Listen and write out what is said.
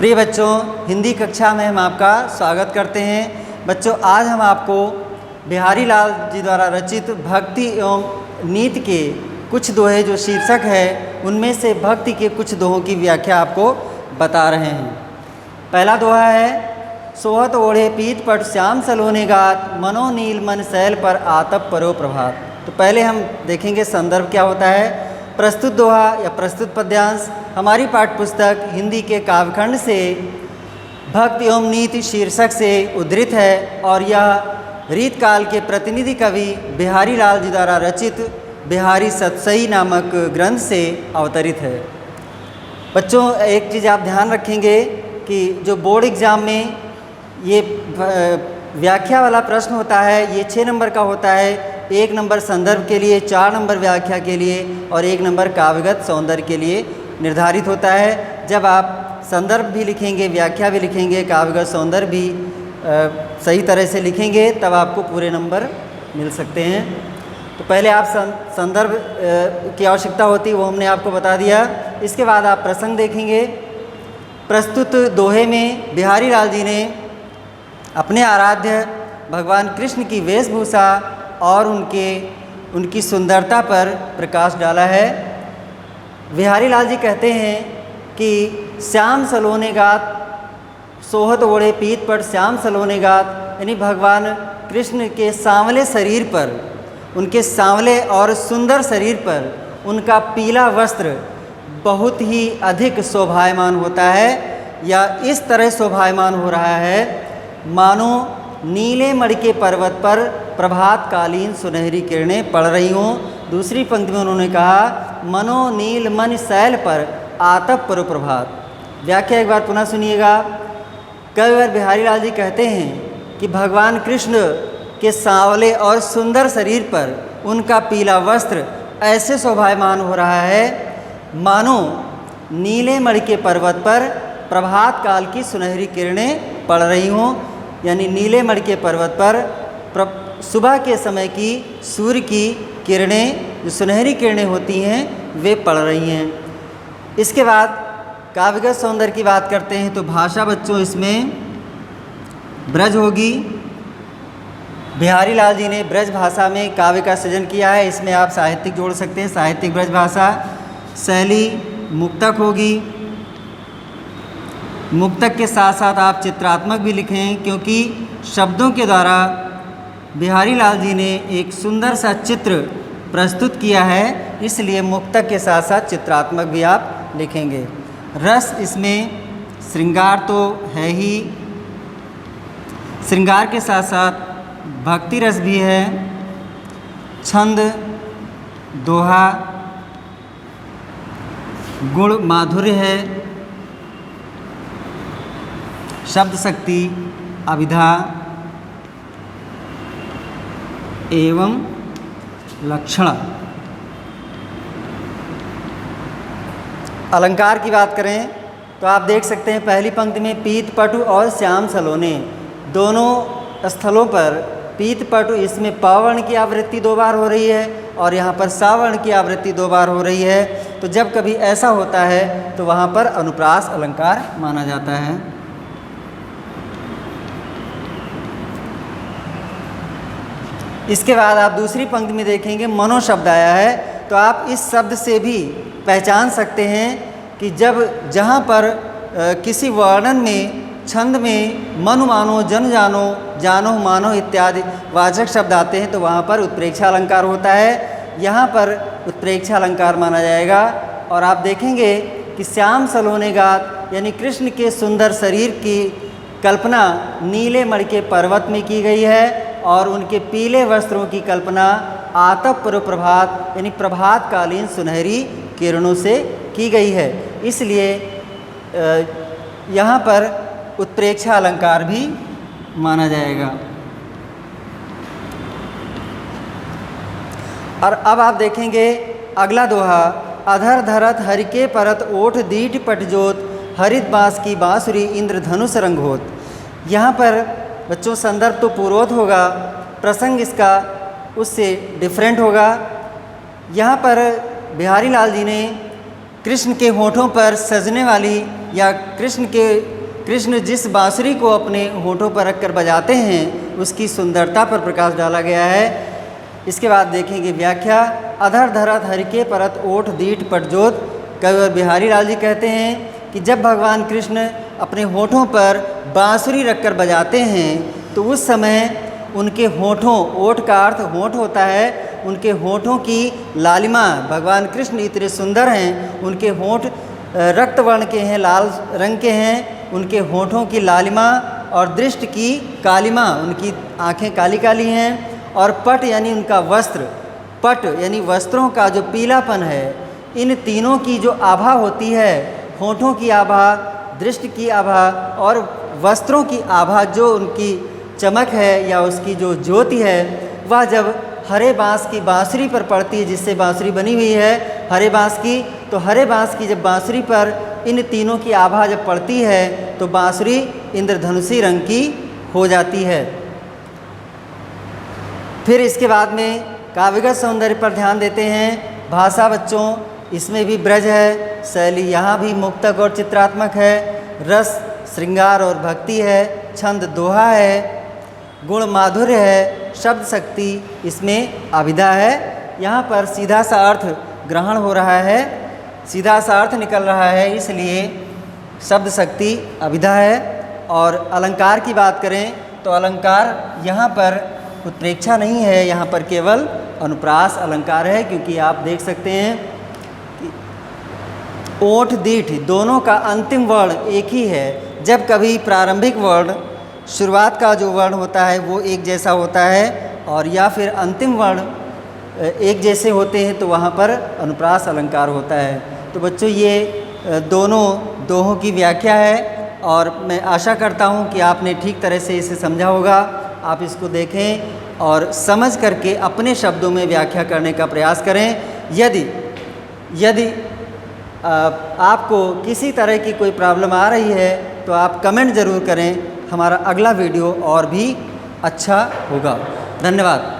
प्रिय बच्चों, हिंदी कक्षा में हम आपका स्वागत करते हैं। बच्चों, आज हम आपको बिहारी लाल जी द्वारा रचित भक्ति एवं नीति के कुछ दोहे जो शीर्षक है उनमें से भक्ति के कुछ दोहों की व्याख्या आपको बता रहे हैं। पहला दोहा है, सोहत ओढ़े पीत पट श्याम सलोने गात, मनो नील मन शैल पर आतप परो प्रभात। तो पहले हम देखेंगे संदर्भ क्या होता है। प्रस्तुत दोहा या प्रस्तुत पद्यांश हमारी पाठ्यपुस्तक हिंदी के काव्यखंड से भक्ति एवं नीति शीर्षक से उद्धृत है और यह रीतकाल के प्रतिनिधि कवि बिहारी लाल जी द्वारा रचित बिहारी सतसई नामक ग्रंथ से अवतरित है। बच्चों, एक चीज़ आप ध्यान रखेंगे कि जो बोर्ड एग्ज़ाम में ये व्याख्या वाला प्रश्न होता है, ये 6 नंबर का होता है। 1 नंबर संदर्भ के लिए, 4 नंबर व्याख्या के लिए और 1 नंबर काव्यगत सौंदर्य के लिए निर्धारित होता है। जब आप संदर्भ भी लिखेंगे, व्याख्या भी लिखेंगे, काव्यगत सौंदर्य भी सही तरह से लिखेंगे, तब आपको पूरे नंबर मिल सकते हैं। तो पहले आप संदर्भ की आवश्यकता होती है, वो हमने आपको बता दिया। इसके बाद आप प्रसंग देखेंगे। प्रस्तुत दोहे में बिहारी लाल जी ने अपने आराध्य भगवान कृष्ण की वेशभूषा और उनकी सुंदरता पर प्रकाश डाला है। बिहारी लाल जी कहते हैं कि श्याम सलोने गात, सोहत ओढ़े पीत पर श्याम सलोने गात, यानी भगवान कृष्ण के सांवले शरीर पर, उनके सांवले और सुंदर शरीर पर उनका पीला वस्त्र बहुत ही अधिक शोभायमान होता है, या इस तरह शोभायमान हो रहा है मानो नीले मड़के पर्वत पर प्रभातकालीन सुनहरी किरणें पड़ रही हों। दूसरी पंक्ति में उन्होंने कहा, मनो नील मन शैल पर आतप परो प्रभात। व्याख्या एक बार पुनः सुनिएगा। कई बार बिहारी लाल जी कहते हैं कि भगवान कृष्ण के सांवले और सुंदर शरीर पर उनका पीला वस्त्र ऐसे शोभायमान हो रहा है मानो नीले मड़के पर्वत पर प्रभात काल की सुनहरी किरणें पड़ रही हों, यानी नीले मड़के पर्वत पर सुबह के समय की सूर्य की किरणें, जो सुनहरी किरणें होती हैं, वे पड़ रही हैं। इसके बाद काव्यगत सौंदर्य की बात करते हैं तो भाषा बच्चों इसमें ब्रज होगी। बिहारी लाल जी ने ब्रज भाषा में काव्य का सृजन किया है। इसमें आप साहित्यिक जोड़ सकते हैं, साहित्यिक ब्रज भाषा। शैली मुक्तक होगी। मुक्तक के साथ साथ आप चित्रात्मक भी लिखें, क्योंकि शब्दों के द्वारा बिहारी लाल जी ने एक सुंदर सा चित्र प्रस्तुत किया है, इसलिए मुक्तक के साथ साथ चित्रात्मक भी आप लिखेंगे। रस इसमें श्रृंगार तो है ही, श्रृंगार के साथ साथ भक्ति रस भी है। छंद, दोहा, गुण माधुर्य है, शब्द शक्ति, अभिधा एवं लक्षण। अलंकार की बात करें तो आप देख सकते हैं पहली पंक्ति में पीत पटु और श्याम सलोने, दोनों स्थलों पर पीत पटु, इसमें पवर्ण की आवृत्ति 2 बार हो रही है और यहाँ पर सावर्ण की आवृत्ति 2 बार हो रही है। तो जब कभी ऐसा होता है तो वहाँ पर अनुप्रास अलंकार माना जाता है। इसके बाद आप दूसरी पंक्ति में देखेंगे मनो शब्द आया है, तो आप इस शब्द से भी पहचान सकते हैं कि जब जहाँ पर किसी वर्णन में, छंद में मनु मानो, जन जानो, जानो मानो इत्यादि वाचक शब्द आते हैं तो वहाँ पर उत्प्रेक्षा अलंकार होता है। यहाँ पर उत्प्रेक्षा अलंकार माना जाएगा। और आप देखेंगे कि श्याम सलोने गात, यानी कृष्ण के सुंदर शरीर की कल्पना नीले मड़के पर्वत में की गई है और उनके पीले वस्त्रों की कल्पना आतप परो प्रभात, यानी प्रभातकालीन सुनहरी किरणों से की गई है। इसलिए यहाँ पर उत्प्रेक्षा अलंकार भी माना जाएगा। और अब आप देखेंगे अगला दोहा, अधर धरत हरिके परत ओठ दीठ पटजोत, हरित बांस की बांसुरी इंद्रधनुष रंग होत। यहाँ पर बच्चों संदर्भ तो पूर्वोक्त होगा, प्रसंग इसका उससे डिफरेंट होगा। यहाँ पर बिहारी लाल जी ने कृष्ण के होठों पर सजने वाली या कृष्ण जिस बांसुरी को अपने होठों पर रखकर बजाते हैं उसकी सुंदरता पर प्रकाश डाला गया है। इसके बाद देखेंगे व्याख्या। अधर धरत हरिके परत ओठ दीठ पटजोत। कवि बिहारी लाल जी कहते हैं कि जब भगवान कृष्ण अपने होठों पर बांसुरी रखकर बजाते हैं तो उस समय उनके होठों, ओठ का अर्थ होठ होता है, उनके होठों की लालिमा, भगवान कृष्ण इतने सुंदर हैं, उनके होठ रक्त वर्ण के हैं, लाल रंग के हैं, उनके होठों की लालिमा और दृष्टि की कालिमा, उनकी आंखें काली काली हैं, और पट यानी उनका वस्त्र, पट यानी वस्त्रों का जो पीलापन है, इन तीनों की जो आभा होती है, होठों की आभा, दृष्टि की आभा और वस्त्रों की आभा, जो उनकी चमक है या उसकी जो ज्योति है, वह जब हरे बांस की बांसुरी पर पड़ती है, जिससे बांसुरी बनी हुई है हरे बांस की, तो हरे बांस की जब बांसुरी पर इन तीनों की आभा जब पड़ती है तो बांसुरी इंद्रधनुषी रंग की हो जाती है। फिर इसके बाद में काव्यगत सौंदर्य पर ध्यान देते हैं। भाषा बच्चों इसमें भी ब्रज है, शैली यहाँ भी मुक्तक और चित्रात्मक है, रस श्रृंगार और भक्ति है, छंद दोहा है, गुण माधुर्य है, शब्द शक्ति इसमें अभिधा है। यहाँ पर सीधा सा अर्थ ग्रहण हो रहा है, सीधा सा अर्थ निकल रहा है, इसलिए शब्द शक्ति अभिधा है। और अलंकार की बात करें तो अलंकार यहाँ पर उत्प्रेक्षा नहीं है, यहाँ पर केवल अनुप्रास अलंकार है, क्योंकि आप देख सकते हैं कि ओठ दीठ दोनों का अंतिम वर्ण एक ही है। जब कभी प्रारंभिक वर्ण, शुरुआत का जो वर्ण होता है वो एक जैसा होता है और या फिर अंतिम वर्ण एक जैसे होते हैं तो वहाँ पर अनुप्रास अलंकार होता है। तो बच्चों ये दोनों दोहों की व्याख्या है और मैं आशा करता हूँ कि आपने ठीक तरह से इसे समझा होगा। आप इसको देखें और समझ करके अपने शब्दों में व्याख्या करने का प्रयास करें। यदि आपको किसी तरह की कोई प्रॉब्लम आ रही है तो आप कमेंट ज़रूर करें, हमारा अगला वीडियो और भी अच्छा होगा। धन्यवाद।